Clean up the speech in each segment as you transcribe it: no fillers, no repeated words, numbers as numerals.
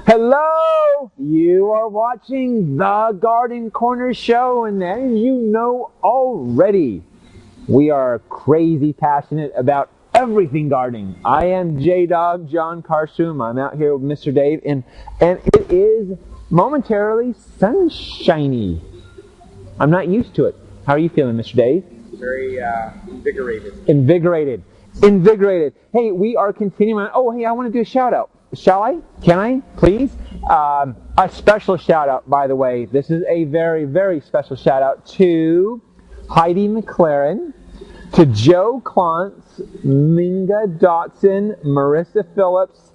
Hello! You are watching the Garden Corner Show, and as you know already, we are crazy passionate about everything gardening. I am J-Dog John Karsum. I'm out here with Mr. Dave, and it is momentarily sunshiny. I'm not used to it. How are you feeling, Mr. Dave? Very invigorated. Invigorated. Hey, we are continuing. Oh, hey, I want to do a shout out. Shall I? Can I? Please? A special shout out, by the way. This is a very, very special shout out to Heidi McLaren, to Joe Klontz, Minga Dotson, Marissa Phillips,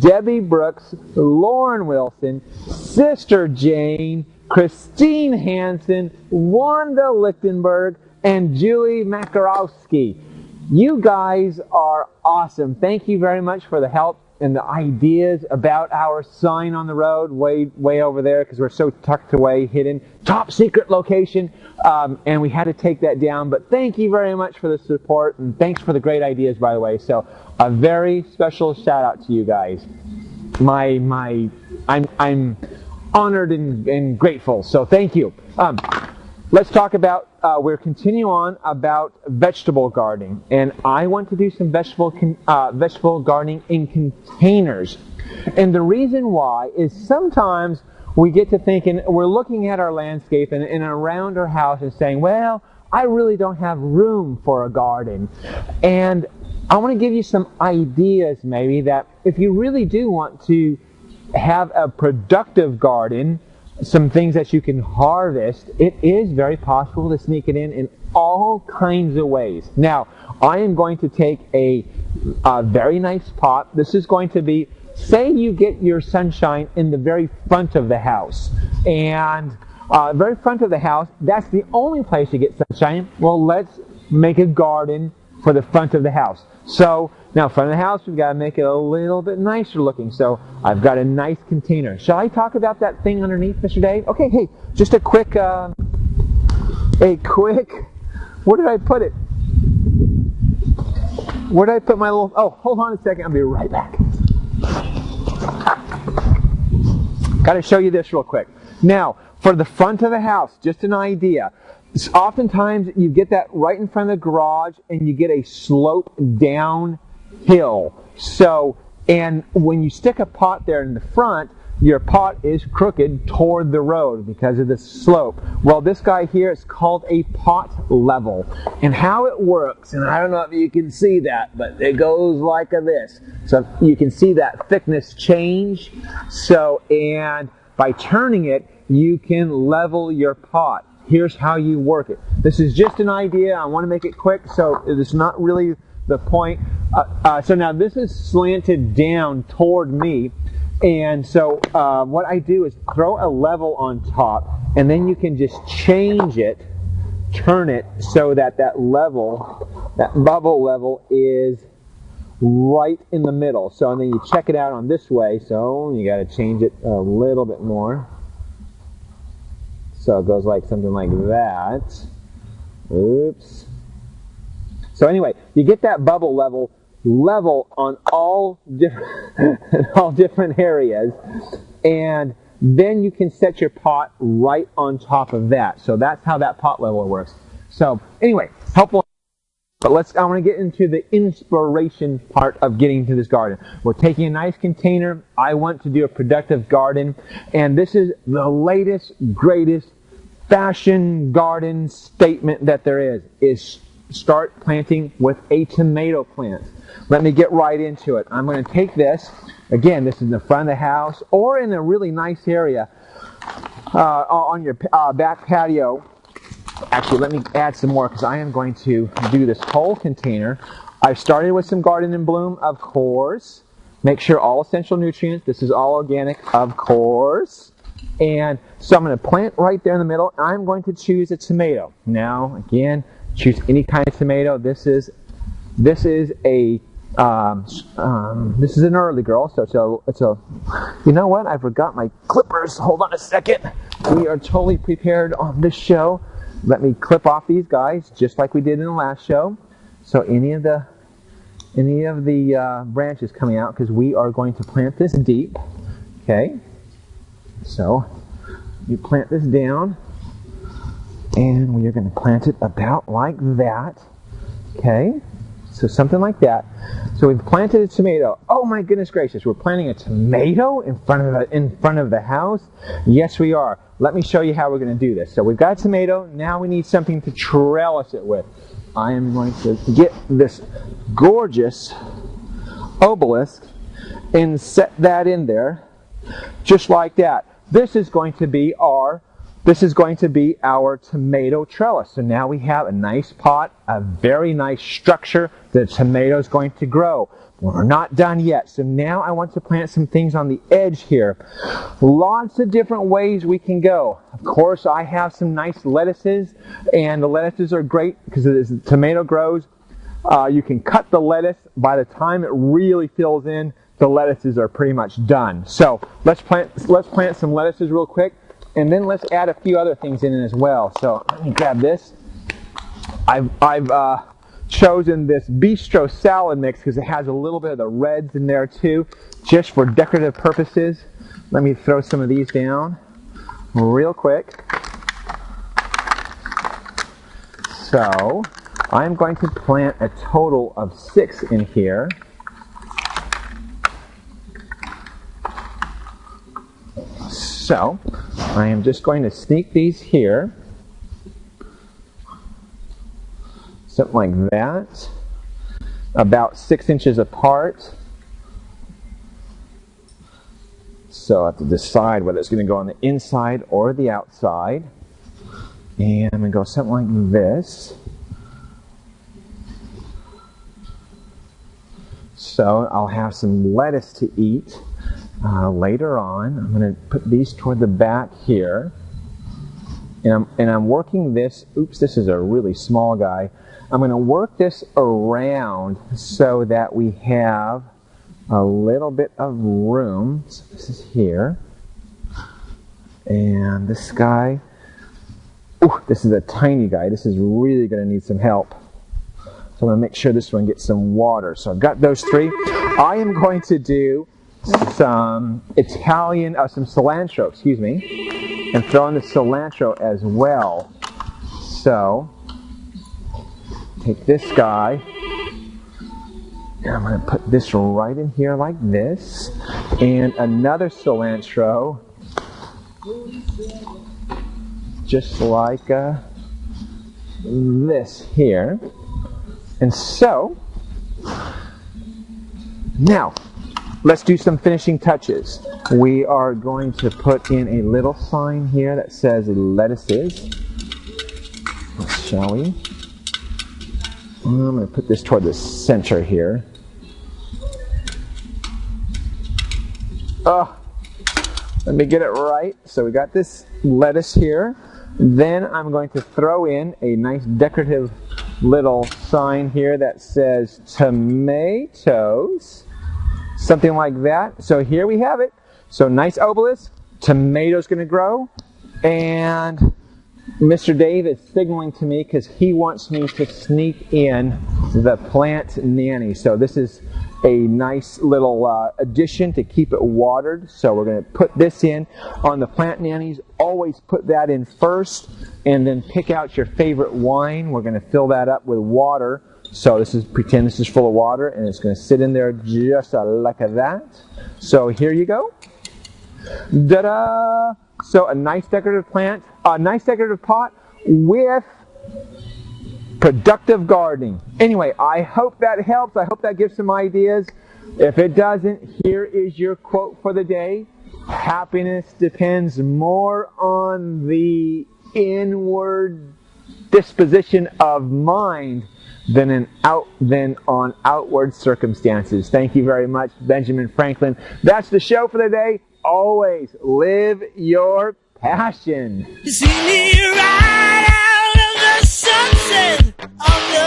Debbie Brooks, Lauren Wilson, Sister Jane, Christine Hansen, Wanda Lichtenberg, and Julie Makarowski. You guys are awesome. Thank you very much for the help and the ideas about our sign on the road way over there, because we're so tucked away, hidden, top secret location, and we had to take that down. But thank you very much for the support, and thanks for the great ideas, by the way. So a very special shout out to you guys. I'm honored and grateful. So thank you. Let's talk about, we're continuing on about vegetable gardening. And I want to do some vegetable gardening in containers. And the reason why is sometimes we get to thinking, we're looking at our landscape and around our house and saying, well, I really don't have room for a garden. And I want to give you some ideas maybe that if you really do want to have a productive garden, some things that you can harvest, it is very possible to sneak it in all kinds of ways. Now, I am going to take a very nice pot. This is going to be, say you get your sunshine in the very front of the house. And very front of the house, that's the only place you get sunshine. Well, let's make a garden for the front of the house. So, now front of the house, we've got to make it a little bit nicer looking. So, I've got a nice container. Shall I talk about that thing underneath, Mr. Dave? Okay, hey, just a quick, where did I put it? Where did I put my little, oh, hold on a second, I'll be right back. Got to show you this real quick. Now, for the front of the house, just an idea. Oftentimes, you get that right in front of the garage, and you get a slope downhill. So, and when you stick a pot there in the front, your pot is crooked toward the road because of the slope. Well, this guy here is called a pot level. And how it works, and I don't know if you can see that, but it goes like this. So you can see that thickness change. So, and by turning it, you can level your pot. Here's how you work it. This is just an idea. I want to make it quick, so it's not really the point. So now this is slanted down toward me. And so what I do is throw a level on top, and then you can just change it, turn it, so that level, that bubble level is right in the middle. So and then you check it out on this way, so you got to change it a little bit more. So it goes like something like that. Oops. So anyway, you get that bubble level on all different areas, and then you can set your pot right on top of that. So that's how that pot level works. So anyway, helpful. But I want to get into the inspiration part of getting to this garden. We're taking a nice container. I want to do a productive garden, and this is the latest, greatest fashion garden statement that there is start planting with a tomato plant. Let me get right into it. I'm going to take this. Again, this is in the front of the house or in a really nice area on your back patio. Actually, let me add some more because I am going to do this whole container. I've started with some Garden in Bloom, of course. Make sure all essential nutrients. This is all organic, of course. And so I'm going to plant right there in the middle. I'm going to choose a tomato. Now, again, choose any kind of tomato. This is an early girl, so it's a. You know what? I forgot my clippers. Hold on a second. We are totally prepared on this show. Let me clip off these guys just like we did in the last show. So any of the branches coming out, because we are going to plant this deep. Okay, so you plant this down, and we are going to plant it about like that. Okay, so something like that. So we've planted a tomato. Oh my goodness gracious, we're planting a tomato in front of the house? Yes, we are. Let me show you how we're going to do this. So we've got a tomato. Now we need something to trellis it with. I am going to get this gorgeous obelisk and set that in there, just like that. This is going to be our tomato trellis. So now we have a nice pot, a very nice structure that the tomato is going to grow. We're not done yet. So now I want to plant some things on the edge here. Lots of different ways we can go. Of course, I have some nice lettuces, and the lettuces are great because as the tomato grows, you can cut the lettuce. By the time it really fills in, the lettuces are pretty much done. So let's plant some lettuces real quick. And then let's add a few other things in it as well. So let me grab this. I've chosen this bistro salad mix because it has a little bit of the reds in there too, just for decorative purposes. Let me throw some of these down real quick. So I'm going to plant a total of 6 in here. So I am just going to sneak these here, something like that, about 6 inches apart. So I have to decide whether it's going to go on the inside or the outside. And I'm going to go something like this. So I'll have some lettuce to eat. Later on, I'm going to put these toward the back here, and I'm working this. Oops, this is a really small guy. I'm going to work this around so that we have a little bit of room. So this is here, and this guy. Ooh, this is a tiny guy. This is really going to need some help. So I'm going to make sure this one gets some water. So I've got those 3. I am going to do some cilantro, and throw in the cilantro as well. So, take this guy, and I'm going to put this right in here like this, and another cilantro, just like this here. And so, now, let's do some finishing touches. We are going to put in a little sign here that says lettuces. Shall we? I'm going to put this toward the center here. Oh, let me get it right. So we got this lettuce here. Then I'm going to throw in a nice decorative little sign here that says tomatoes. Something like that. So here we have it. So nice obelisk. Tomato's going to grow. And Mr. Dave is signaling to me because he wants me to sneak in the plant nanny. So this is a nice little addition to keep it watered. So we're going to put this in on the plant nannies. Always put that in first, and then pick out your favorite wine. We're going to fill that up with water. So pretend this is full of water, and it's going to sit in there just like that. So here you go. Da-da! So a nice decorative plant, a nice decorative pot with productive gardening. Anyway, I hope that helps. I hope that gives some ideas. If it doesn't, here is your quote for the day. Happiness depends more on the inward disposition of mind than on outward circumstances. Thank you very much, Benjamin Franklin. That's the show for the day. Always live your passion. You see me right out of the sunset on the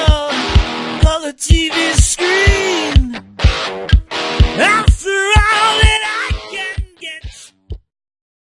color TV screen.